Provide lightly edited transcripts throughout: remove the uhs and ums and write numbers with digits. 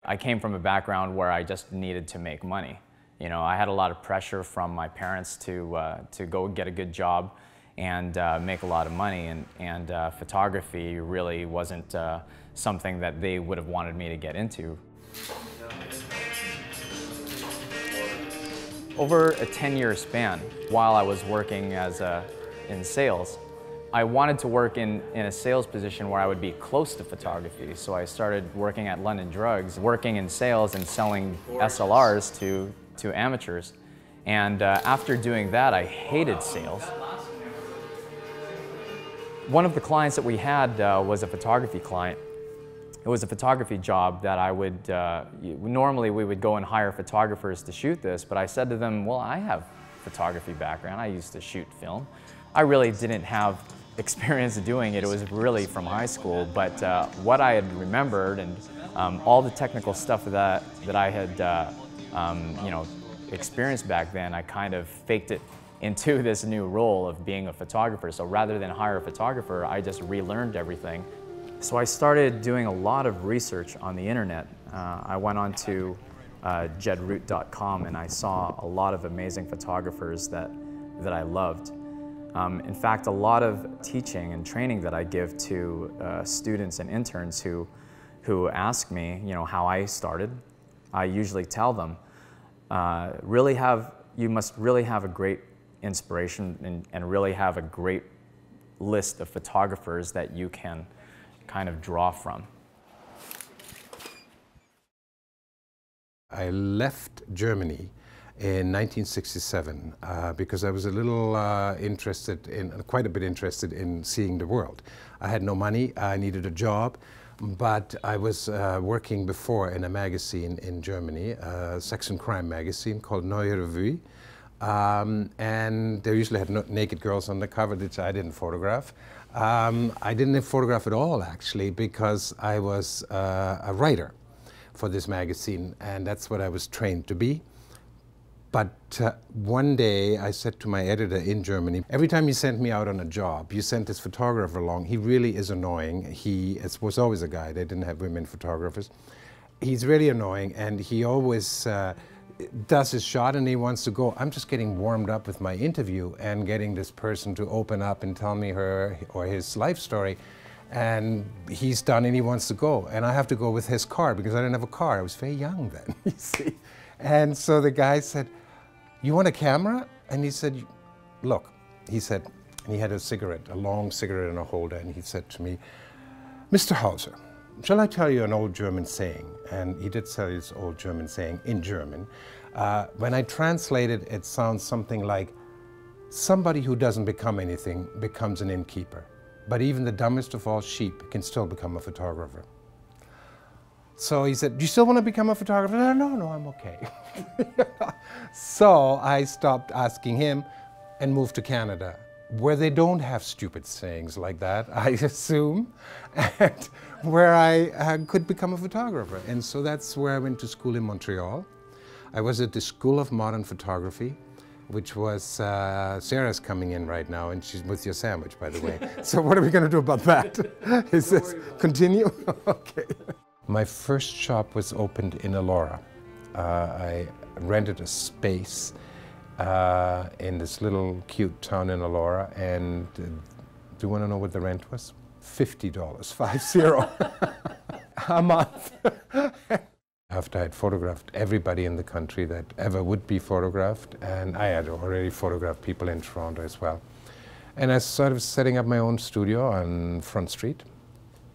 I came from a background where I just needed to make money. You know, I had a lot of pressure from my parents to go get a good job and make a lot of money, and photography really wasn't something that they would have wanted me to get into. Over a 10-year span, while I was working in sales, I wanted to work in a sales position where I would be close to photography. So I started working at London Drugs, working in sales and selling SLRs to amateurs. And after doing that, I hated sales. One of the clients that we had was a photography client. It was a photography job that I would, normally we would go and hire photographers to shoot this, but I said to them, well, I have photography background. I used to shoot film. I really didn't have experience doing it. It was really from high school, but what I had remembered and all the technical stuff that I had you know, experienced back then, I kind of faked it into this new role of being a photographer. So rather than hire a photographer, I just relearned everything. So I started doing a lot of research on the internet. I went on to jedroot.com and I saw a lot of amazing photographers that I loved. In fact, a lot of teaching and training that I give to students and interns who ask me, you know, how I started, I usually tell them, you must really have a great inspiration and really have a great list of photographers that you can kind of draw from. I left Germany in 1967 because I was a little quite a bit interested in seeing the world. I had no money, I needed a job, but I was working before in a magazine in Germany, a sex and crime magazine called Neue Revue, and they usually had naked girls on the cover, which I didn't photograph. I didn't photograph at all, actually, because I was a writer for this magazine, and that's what I was trained to be. But one day I said to my editor in Germany, every time you send me out on a job, you send this photographer along. He really is annoying. It was always a guy. They didn't have women photographers. He's really annoying, and he always does his shot and he wants to go. I'm just getting warmed up with my interview and getting this person to open up and tell me her or his life story. And he's done and he wants to go. And I have to go with his car because I didn't have a car. I was very young then, you see. And so the guy said, you want a camera? And he said, look, he said, and he had a cigarette, a long cigarette in a holder, and he said to me, Mr. Hauser, shall I tell you an old German saying? And he did tell this old German saying in German. When I translate it, it sounds something like, somebody who doesn't become anything becomes an innkeeper. But even the dumbest of all sheep can still become a photographer. So he said, do you still want to become a photographer? No, I'm okay. So I stopped asking him and moved to Canada, where they don't have stupid sayings like that, I assume, and where I could become a photographer. And so that's where I went to school in Montreal. I was at the School of Modern Photography, which was, Sarah's coming in right now, and she's with your sandwich, by the way. So what are we going to do about that? Is this continue? Okay. My first shop was opened in Elora. I rented a space in this little cute town in Elora, and do you want to know what the rent was? $50, 50, a month. After I had photographed everybody in the country that ever would be photographed, and I had already photographed people in Toronto as well. And I started setting up my own studio on Front Street.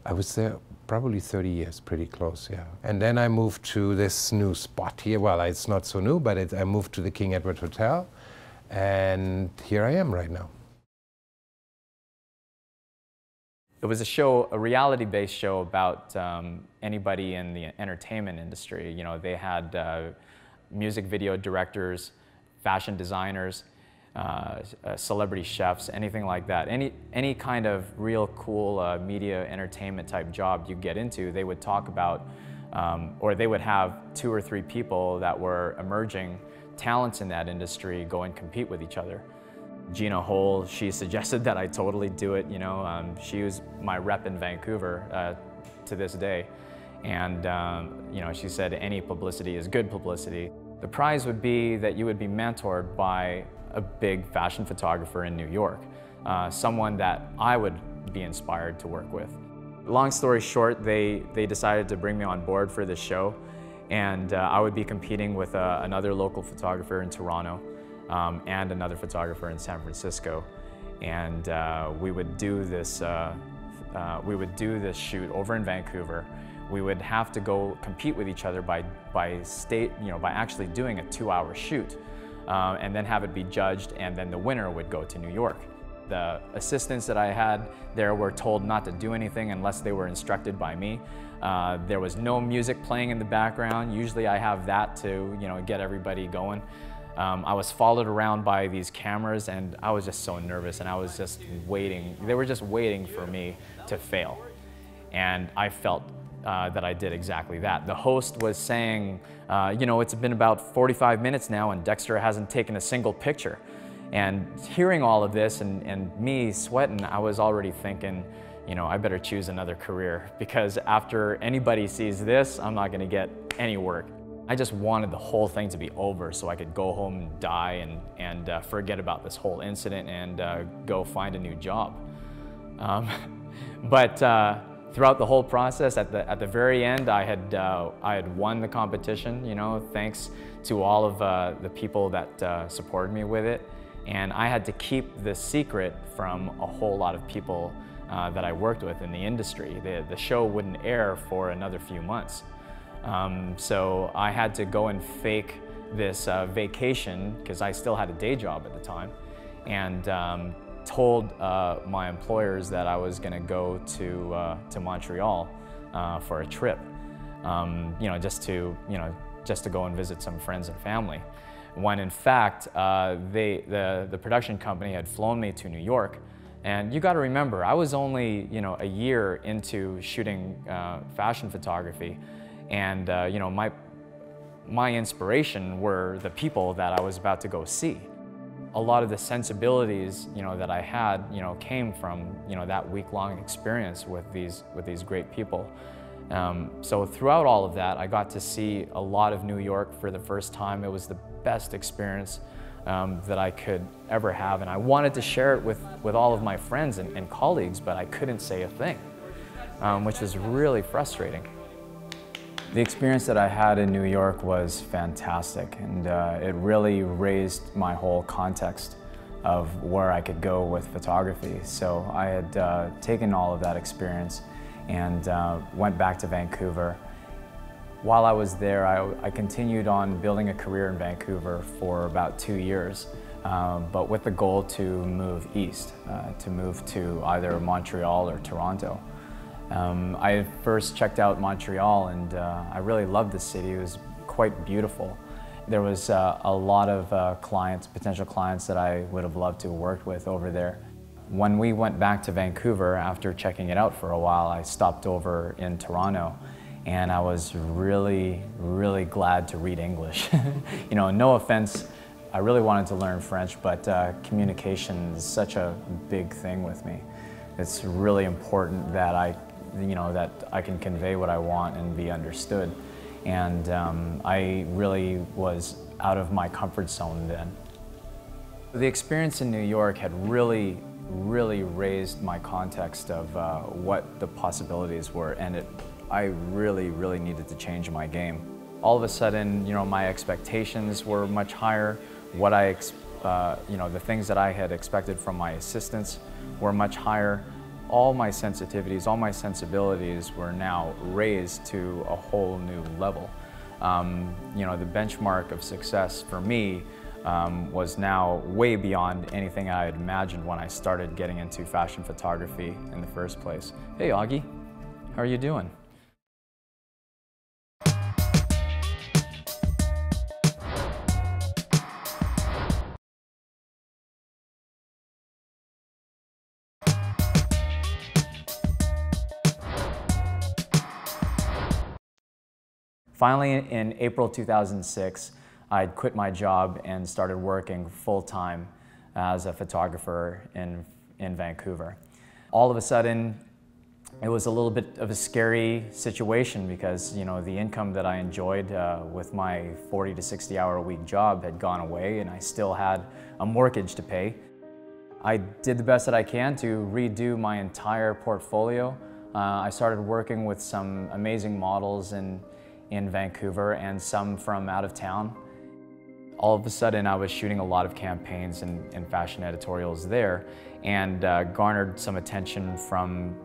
I was there probably 30 years, pretty close, yeah. And then I moved to this new spot here. Well, it's not so new, but I moved to the King Edward Hotel, and here I am right now. It was a show, a reality-based show about anybody in the entertainment industry. You know, they had music video directors, fashion designers, celebrity chefs, anything like that. Any kind of real cool media entertainment type job you get into, they would talk about, or they would have 2 or 3 people that were emerging talents in that industry go and compete with each other. Gina Hole, she suggested that I totally do it, you know. She was my rep in Vancouver to this day. And you know, she said any publicity is good publicity. The prize would be that you would be mentored by a big fashion photographer in New York, someone that I would be inspired to work with. Long story short, they decided to bring me on board for this show, and I would be competing with another local photographer in Toronto and another photographer in San Francisco, and we would do this shoot over in Vancouver. We would have to go compete with each other by actually doing a 2-hour shoot, and then have it be judged, and then the winner would go to New York. The assistants that I had there were told not to do anything unless they were instructed by me. There was no music playing in the background. Usually I have that to get everybody going. I was followed around by these cameras, and I was just so nervous, and I was just waiting. They were just waiting for me to fail. And I felt that I did exactly that. The host was saying, it's been about 45 minutes now and Dexter hasn't taken a single picture. And hearing all of this and me sweating, I was already thinking, I better choose another career, because after anybody sees this, I'm not gonna get any work. I just wanted the whole thing to be over so I could go home and die and forget about this whole incident and go find a new job. But throughout the whole process, at the very end, I had won the competition, thanks to all of the people that supported me with it. And I had to keep the secret from a whole lot of people that I worked with in the industry. The show wouldn't air for another few months. So I had to go and fake this vacation, because I still had a day job at the time, and told my employers that I was going to go to Montreal for a trip, just to go and visit some friends and family. When in fact, the production company had flown me to New York. And you got to remember, I was only a year into shooting fashion photography, and my inspiration were the people that I was about to go see. A lot of the sensibilities that I had came from that week-long experience with these great people. So throughout all of that, I got to see a lot of New York for the first time. It was the best experience that I could ever have, and I wanted to share it with all of my friends and colleagues, but I couldn't say a thing, which was really frustrating. The experience that I had in New York was fantastic, and it really raised my whole context of where I could go with photography. So I had taken all of that experience and went back to Vancouver. While I was there, I continued on building a career in Vancouver for about 2 years, but with the goal to move east, to move to either Montreal or Toronto. I first checked out Montreal, and I really loved the city. It was quite beautiful. There was a lot of potential clients that I would have loved to have worked with over there. When we went back to Vancouver, after checking it out for a while, I stopped over in Toronto, and I was really, really glad to read English. No offense, I really wanted to learn French, but communication is such a big thing with me. It's really important that I can convey what I want and be understood. And I really was out of my comfort zone then. The experience in New York had really raised my context of what the possibilities were, and I really needed to change my game. All of a sudden, my expectations were much higher. The things that I had expected from my assistants were much higher. All my sensitivities, all my sensibilities were now raised to a whole new level. The benchmark of success for me was now way beyond anything I had imagined when I started getting into fashion photography in the first place. Hey Augie, how are you doing? Finally, in April 2006, I'd quit my job and started working full-time as a photographer in Vancouver. All of a sudden, it was a little bit of a scary situation because, you know, the income that I enjoyed with my 40 to 60 hour a week job had gone away, and I still had a mortgage to pay. I did the best that I can to redo my entire portfolio. I started working with some amazing models in Vancouver and some from out of town. All of a sudden, I was shooting a lot of campaigns and fashion editorials there, and garnered some attention from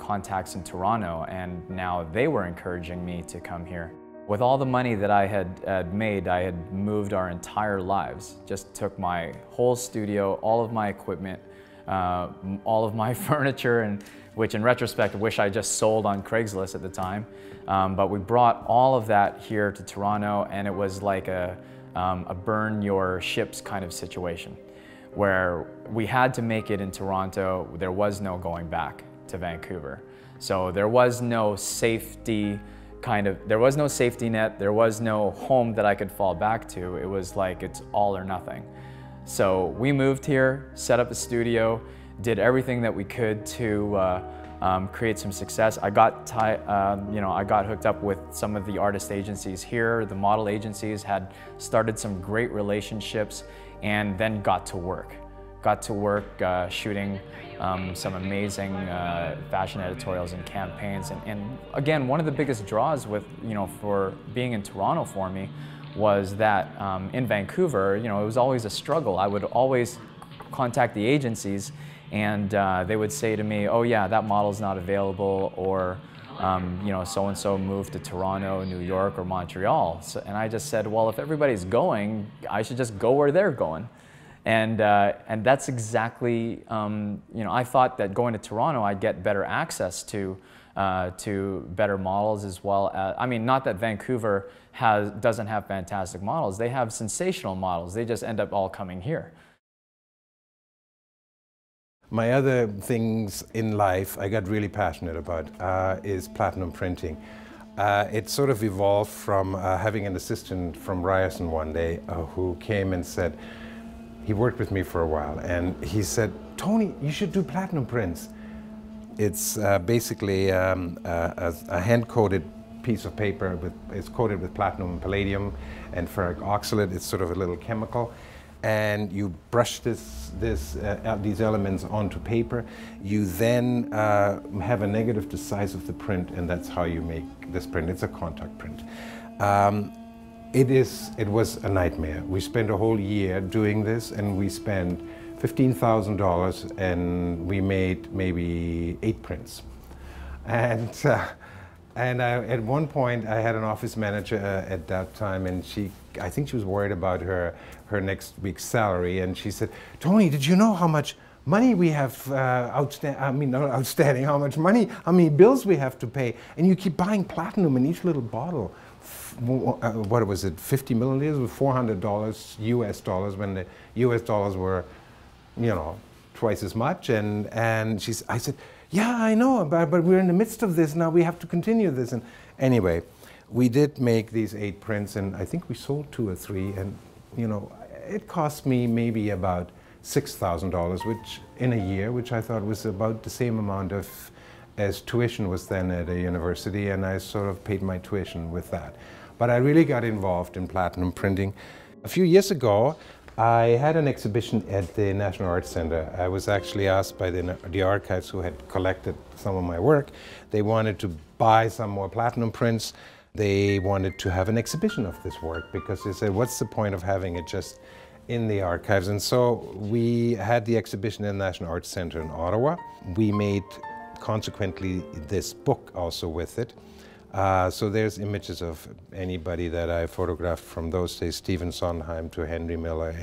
contacts in Toronto, and now they were encouraging me to come here. With all the money that I had made, I had moved our entire lives. Just took my whole studio, all of my equipment, all of my furniture, and which in retrospect I wish I just sold on Craigslist at the time. But we brought all of that here to Toronto, and it was like a burn your ships kind of situation, where we had to make it in Toronto. There was no going back to Vancouver. So there was no safety there was no safety net, there was no home that I could fall back to. It was like it's all or nothing. So we moved here, set up a studio, did everything that we could to create some success. I got hooked up with some of the artist agencies here. The model agencies had started some great relationships, and then got to work. Shooting some amazing fashion editorials and campaigns. And again, one of the biggest draws for being in Toronto for me was that in Vancouver, it was always a struggle. I would always contact the agencies, and they would say to me, oh yeah, that model's not available, or so-and-so moved to Toronto, New York, or Montreal. And I just said, well, if everybody's going, I should just go where they're going. And that's exactly, I thought that going to Toronto, I'd get better access to better models, as well as, I mean, not that Vancouver doesn't have fantastic models. They have sensational models. They just end up all coming here. My other things in life I got really passionate about is platinum printing. It sort of evolved from having an assistant from Ryerson one day who came and said, he worked with me for a while, and he said, Tony, you should do platinum prints. It's basically a hand-coated piece of paper. It's coated with platinum and palladium and ferric oxalate. It's sort of a little chemical. And you brush these elements onto paper. You then have a negative the size of the print, and that's how you make this print. It's a contact print. It was a nightmare. We spent a whole year doing this, and we spent $15,000, and we made maybe 8 prints. And at one point, I had an office manager at that time, and I think she was worried about her next week's salary, and she said, Tony, did you know how much money we have outstanding, how many bills we have to pay, and you keep buying platinum in each little bottle. What was it, 50 milliliters with $400 US dollars, when the US dollars were, twice as much. And I said, yeah, I know, but we're in the midst of this now. We have to continue this. And anyway, we did make these 8 prints, and I think we sold 2 or 3. And it cost me maybe about $6,000, which in a year, which I thought was about the same amount as tuition was then at a university, and I sort of paid my tuition with that. But I really got involved in platinum printing. A few years ago, I had an exhibition at the National Arts Center. I was actually asked by the archives, who had collected some of my work. They wanted to buy some more platinum prints. They wanted to have an exhibition of this work, because they said, what's the point of having it just in the archives? And so we had the exhibition in the National Arts Center in Ottawa. We made, consequently, this book also with it. So there's images of anybody that I photographed from those days, Stephen Sondheim to Henry Miller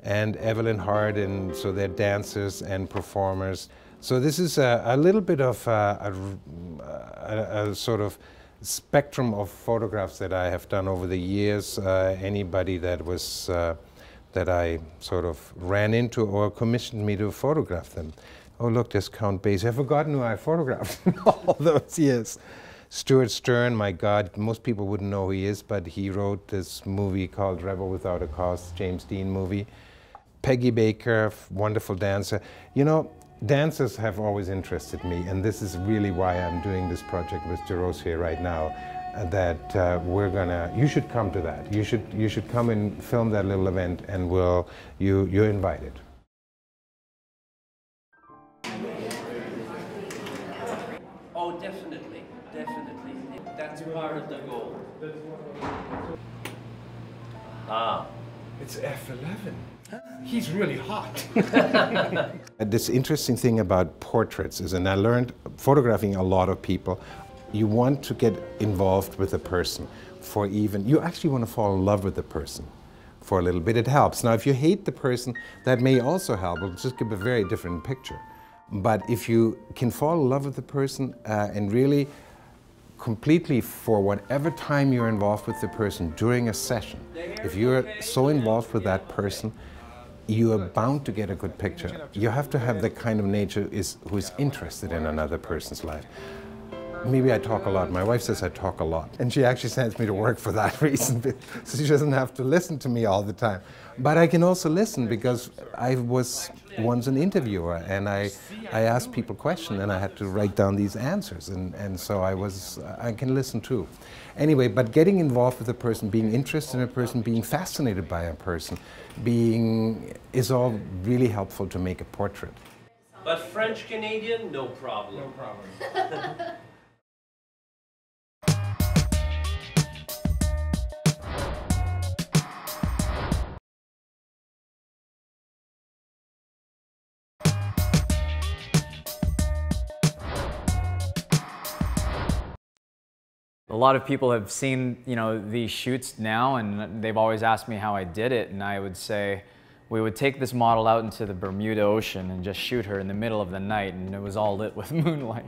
and Evelyn Hart, and so they're dancers and performers. So this is a little bit of a sort of spectrum of photographs that I have done over the years. Anybody that was that I sort of ran into or commissioned me to photograph them. Oh look, there's Count Basie. I've forgotten who I photographed in all those years. Stuart Stern, my God, most people wouldn't know who he is, but he wrote this movie called Rebel Without a Cause, James Dean movie. Peggy Baker, wonderful dancer. Dancers have always interested me, and this is really why I'm doing this project with Jaros here right now. You should come to that. You should come and film that little event, and you're invited. Oh, definitely, definitely. That's part of the goal. Ah. It's F11. He's really hot. This interesting thing about portraits is, and I learned photographing a lot of people, you want to get involved with a person you actually want to fall in love with the person for a little bit. It helps. Now, if you hate the person, that may also help. It'll just give a very different picture. But if you can fall in love with the person and really completely, for whatever time you're involved with the person during a session, if you're so involved with that person, you are bound to get a good picture. You have to have the kind of nature who is interested in another person's life. Maybe I talk a lot. My wife says I talk a lot, and she actually sends me to work for that reason, so she doesn't have to listen to me all the time. But I can also listen because I was once an interviewer, and I asked people questions, and I had to write down these answers, and so I can listen too. Anyway, but getting involved with a person, being interested in a person, being fascinated by a person, is all really helpful to make a portrait. But French-Canadian, no problem. No problem. A lot of people have seen, these shoots now, and they've always asked me how I did it, and I would say we would take this model out into the Bermuda Ocean and just shoot her in the middle of the night, and it was all lit with moonlight.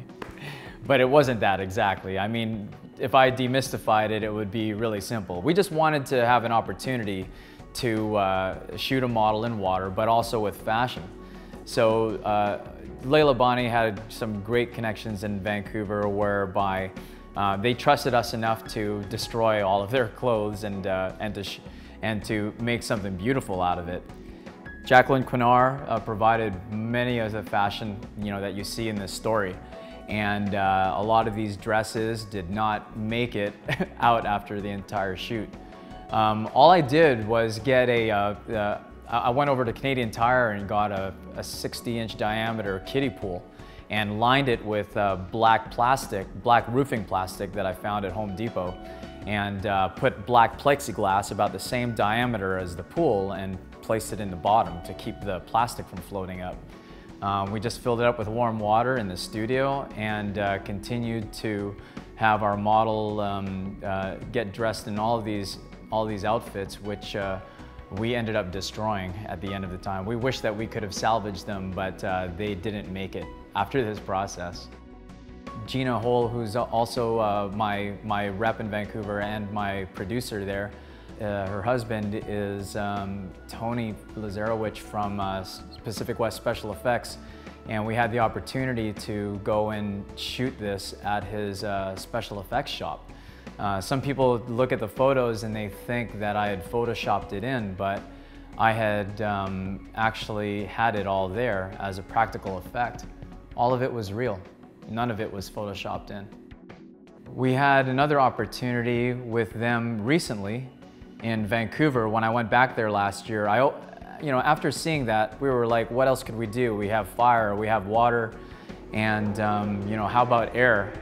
But it wasn't that exactly. I mean, if I demystified it, it would be really simple. We just wanted to have an opportunity to shoot a model in water, but also with fashion. So Leila Bani had some great connections in Vancouver whereby they trusted us enough to destroy all of their clothes and to make something beautiful out of it. Jacqueline Quinar provided many of the fashion that you see in this story, and a lot of these dresses did not make it out after the entire shoot. All I did was get I went over to Canadian Tire and got a 60-inch diameter kiddie pool and lined it with black roofing plastic that I found at Home Depot, and put black plexiglass about the same diameter as the pool and placed it in the bottom to keep the plastic from floating up. We just filled it up with warm water in the studio and continued to have our model get dressed in all these outfits, which we ended up destroying at the end of the time. We wish that we could have salvaged them, but they didn't make it after this process. Gina Hole, who's also my rep in Vancouver and my producer there, her husband is Tony Lazarowicz from Pacific West Special Effects, and we had the opportunity to go and shoot this at his special effects shop. Some people look at the photos and they think that I had photoshopped it in, but I had actually had it all there as a practical effect. All of it was real. None of it was photoshopped in. We had another opportunity with them recently in Vancouver when I went back there last year. After seeing that, we were like, what else could we do? We have fire, we have water, and how about air?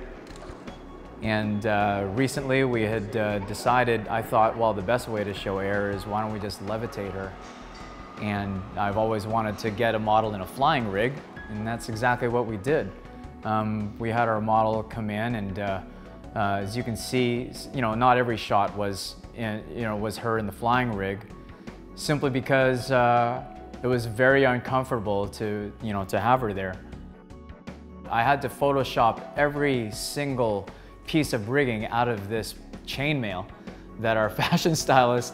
And recently we had decided, I thought, well, the best way to show air is why don't we just levitate her? And I've always wanted to get a model in a flying rig, and that's exactly what we did. We had our model come in, and as you can see, not every shot was her in the flying rig, simply because it was very uncomfortable to have her there. I had to Photoshop every single piece of rigging out of this chainmail that our fashion stylist,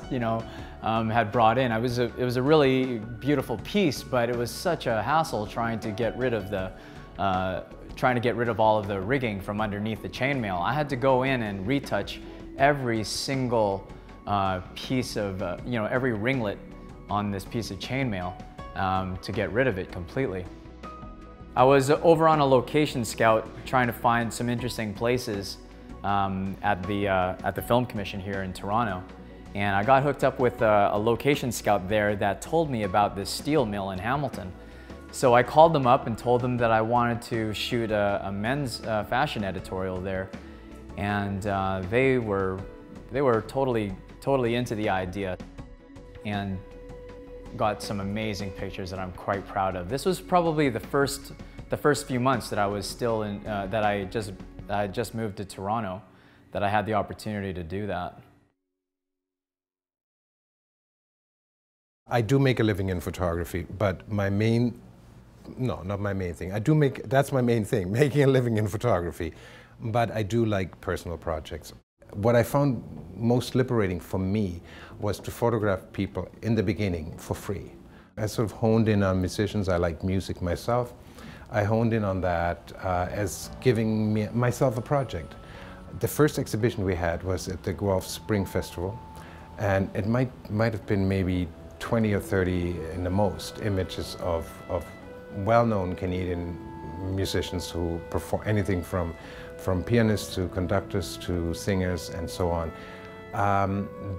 had brought in. It was a really beautiful piece, but it was such a hassle trying to get rid of all of the rigging from underneath the chainmail. I had to go in and retouch every single piece of, every ringlet on this piece of chainmail to get rid of it completely. I was over on a location scout trying to find some interesting places at the Film Commission here in Toronto. And I got hooked up with a location scout there that told me about this steel mill in Hamilton. So I called them up and told them that I wanted to shoot a men's fashion editorial there. And they were totally into the idea and got some amazing pictures that I'm quite proud of. This was probably the first few months that I was still in, that I just moved to Toronto, that I had the opportunity to do that. I do make a living in photography, but my main, no, not my main thing. That's my main thing, making a living in photography. But I do like personal projects. What I found most liberating for me was to photograph people in the beginning for free. I sort of honed in on musicians. I like music myself. I honed in on that as giving myself a project. The first exhibition we had was at the Guelph Spring Festival, and it might have been maybe 20 or 30 in the most images of well-known Canadian musicians who perform anything from pianists to conductors to singers and so on,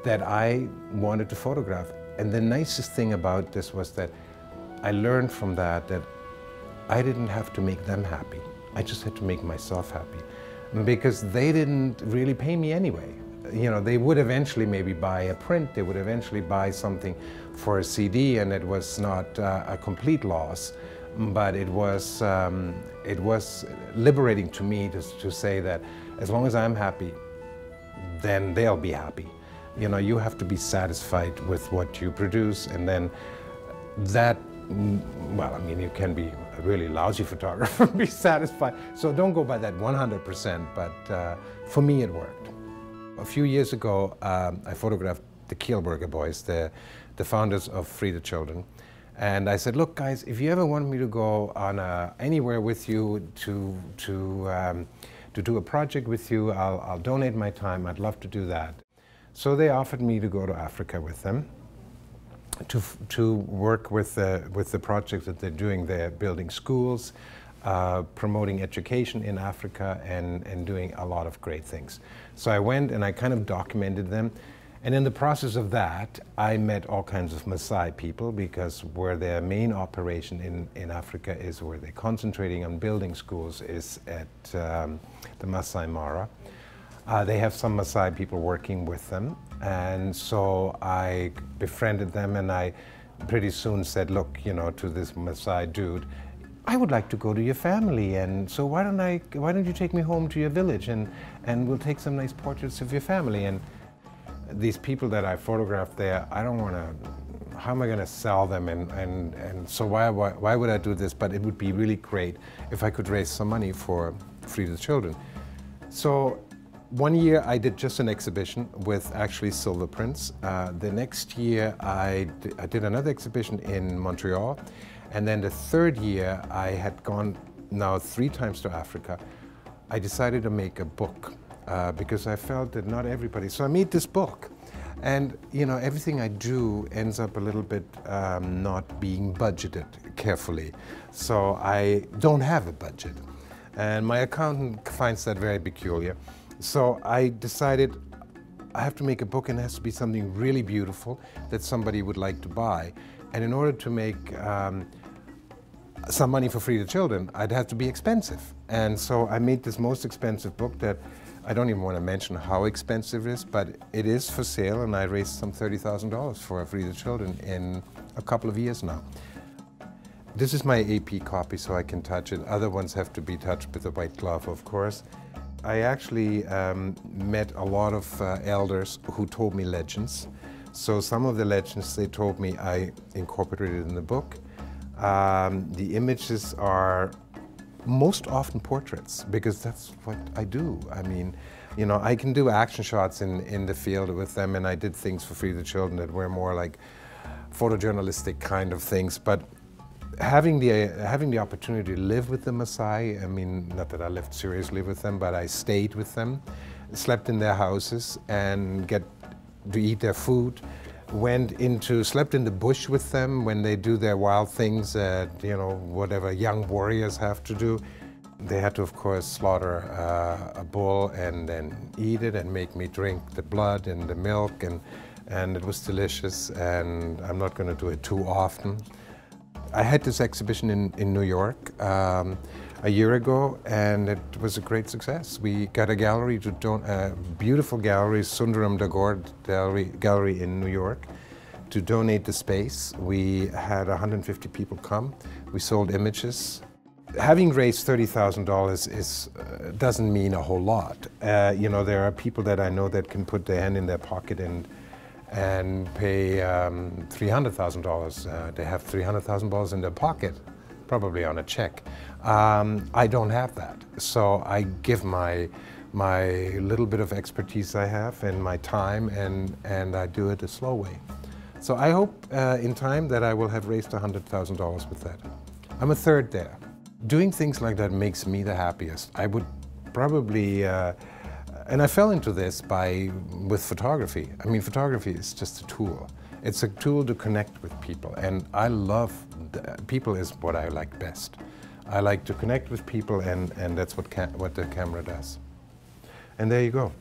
that I wanted to photograph. And the nicest thing about this was that I learned from that I didn't have to make them happy. I just had to make myself happy, because they didn't really pay me anyway. You know, they would eventually maybe buy a print, they would eventually buy something for a CD, and it was not a complete loss, but it was liberating to me to say that as long as I'm happy, then they'll be happy. You know, you have to be satisfied with what you produce, and then that, well, I mean, you can be a really lousy photographer and be satisfied. So don't go by that 100%, but for me it worked. A few years ago, I photographed the Kielburger boys, the founders of Free the Children. And I said, look guys, if you ever want me to go on anywhere with you to do a project with you, I'll donate my time, I'd love to do that. So they offered me to go to Africa with them, to work with the projects that they're doing. They're building schools, promoting education in Africa, and doing a lot of great things. So I went and I kind of documented them. And in the process of that, I met all kinds of Maasai people, because where their main operation in Africa is, where they're concentrating on building schools, is at the Masai Mara. They have some Maasai people working with them. And so I befriended them, and I pretty soon said, look, you know, to this Maasai dude, I would like to go to your family, and so why don't you take me home to your village, and we'll take some nice portraits of your family. And these people that I photographed there, I don't want to, how am I going to sell them, and so why would I do this? But it would be really great if I could raise some money for Free the Children. So one year I did just an exhibition with actually silver prints. The next year I did another exhibition in Montreal. And then the third year, I had gone now 3 times to Africa. I decided to make a book because I felt that not everybody, so I made this book. And you know, everything I do ends up a little bit not being budgeted carefully. So I don't have a budget. And my accountant finds that very peculiar. So I decided I have to make a book, and it has to be something really beautiful that somebody would like to buy. And in order to make some money for Free the Children, I'd have to be expensive. And so I made this most expensive book that I don't even want to mention how expensive it is, but it is for sale, and I raised some $30,000 for Free the Children in a couple of years now. This is my AP copy, so I can touch it. Other ones have to be touched with a white glove, of course. I actually met a lot of elders who told me legends. So some of the legends they told me I incorporated in the book. The images are most often portraits, because that's what I do. I mean, you know, I can do action shots in the field with them, and I did things for Free the Children that were more like photojournalistic kind of things. But having the opportunity to live with the Maasai, I mean, not that I lived seriously with them, but I stayed with them, slept in their houses, and get to eat their food slept in the bush with them when they do their wild things that, you know, whatever young warriors have to do. They had to, of course, slaughter a bull and then eat it and make me drink the blood and the milk, and it was delicious, and I'm not going to do it too often. I had this exhibition in New York a year ago, and it was a great success. We got a gallery a beautiful gallery, Sundaram Tagore Gallery in New York, to donate the space. We had 150 people come. We sold images. Having raised $30,000 doesn't mean a whole lot. You know, there are people that I know that can put their hand in their pocket and pay $300,000. They have $300,000 in their pocket, probably on a check. I don't have that, so I give my little bit of expertise I have and my time, and I do it a slow way. So I hope in time that I will have raised $100,000 with that. I'm a third there. Doing things like that makes me the happiest. I would probably, and I fell into this with photography. I mean, photography is just a tool. It's a tool to connect with people, and I love, people is what I like best. I like to connect with people, and that's what the camera does. And there you go.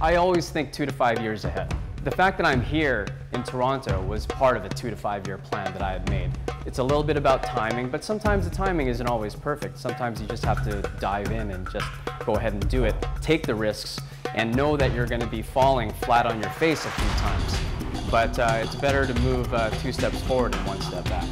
I always think 2 to 5 years ahead. The fact that I'm here in Toronto was part of a 2 to 5 year plan that I had made. It's a little bit about timing, but sometimes the timing isn't always perfect. Sometimes you just have to dive in and just go ahead and do it. Take the risks and know that you're going to be falling flat on your face a few times. But it's better to move 2 steps forward and 1 step back.